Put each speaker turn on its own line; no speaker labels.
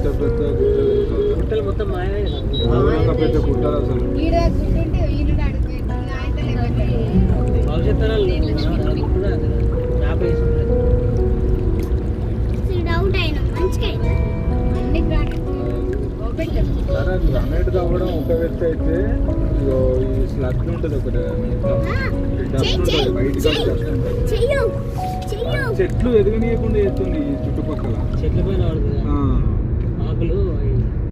పెద్ద పెద్ద గుట్టలు
మొత్తం మాయమే కదా
పెద్ద గుట్టలు అసలు
భవిష్యత్తు
గ్రానైట్ తవ్వడం ఒక వ్యక్తి అయితే ఈ స్లగ్ ఉంటుంది ఒకటి బయట చెట్లు ఎదగనీయకుండా చేస్తుంది ఈ చుట్టుపక్కల
చెట్ల పైన